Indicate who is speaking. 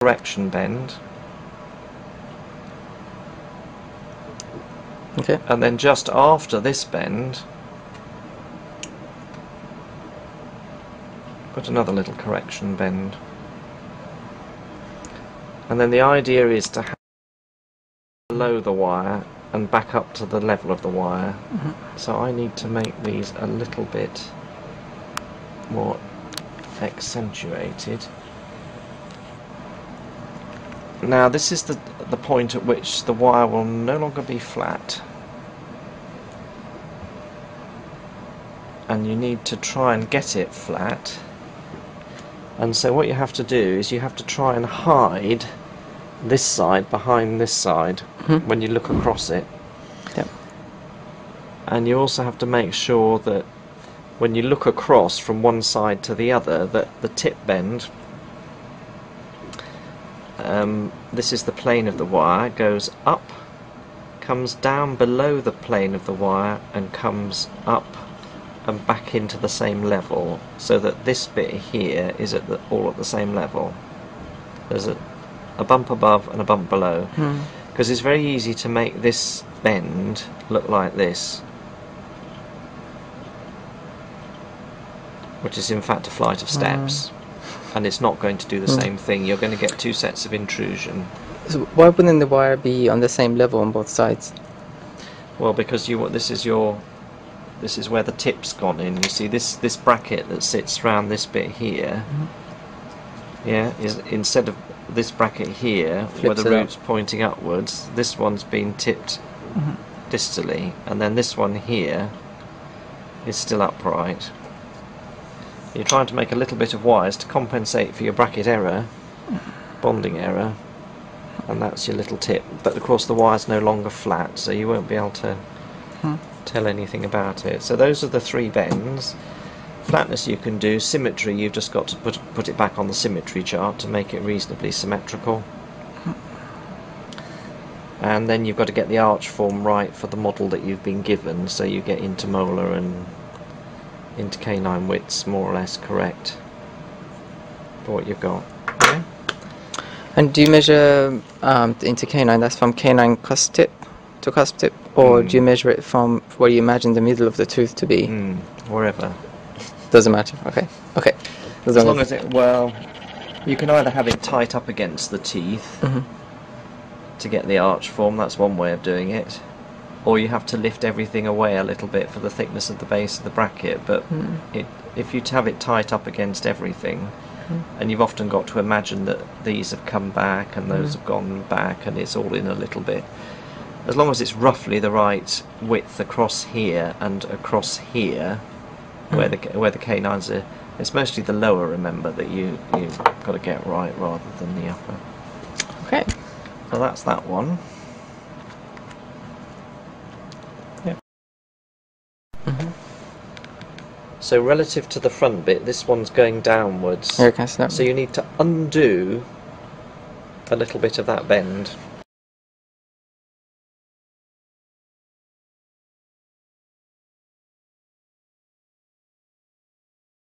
Speaker 1: correction bend.
Speaker 2: Okay.
Speaker 1: And then just after this bend, put another little correction bend. And then the idea is to have below the wire and back up to the level of the wire. So I need to make these a little bit more accentuated. Now this is the point at which the wire will no longer be flat, and you need to try and get it flat. And so what you have to do is you have to try and hide this side behind this side when you look across it.
Speaker 2: Yep.
Speaker 1: And you also have to make sure that when you look across from one side to the other, that the tip bend, this is the plane of the wire, goes up, comes down below the plane of the wire, and comes up and back into the same level, so that this bit here is all at the same level. There's a bump above and a bump below, because it's very easy to make this bend look like this, which is in fact a flight of steps. And it's not going to do the same thing. You're going to get two sets of intrusion.
Speaker 2: So why wouldn't the wire be on the same level on both sides?
Speaker 1: Well, because this is where the tip's gone in. You see this bracket that sits around this bit here, yeah, is instead of this bracket here where the route's pointing upwards, this one's been tipped distally, and then this one here is still upright. You're trying to make a little bit of wires to compensate for your bracket error, bonding error, and that's your little tip. But of course the wire's no longer flat, so you won't be able to tell anything about it. So those are the three bends. Flatness you can do, symmetry you've just got to put it back on the symmetry chart to make it reasonably symmetrical. And then you've got to get the arch form right for the model that you've been given, so you get intermolar and intercanine widths more or less correct for what you've got. Yeah?
Speaker 2: And do you measure the intercanine, that's from canine cusp tip to cusp tip, or do you measure it from where you imagine the middle of the tooth to be?
Speaker 1: Wherever.
Speaker 2: Doesn't matter. Okay. Okay.
Speaker 1: As long as it, well, you can either have it tight up against the teeth to get the arch form, that's one way of doing it, or you have to lift everything away a little bit for the thickness of the base of the bracket. But if you have it tight up against everything, and you've often got to imagine that these have come back and those have gone back and it's all in a little bit, as long as it's roughly the right width across here and across here, where the canines are, it's mostly the lower, remember, that you've got to get right rather than the upper.
Speaker 2: Okay.
Speaker 1: So that's that one. So relative to the front bit, this one's going downwards.
Speaker 2: Yeah, I can see that.
Speaker 1: So you need to undo a little bit of that bend.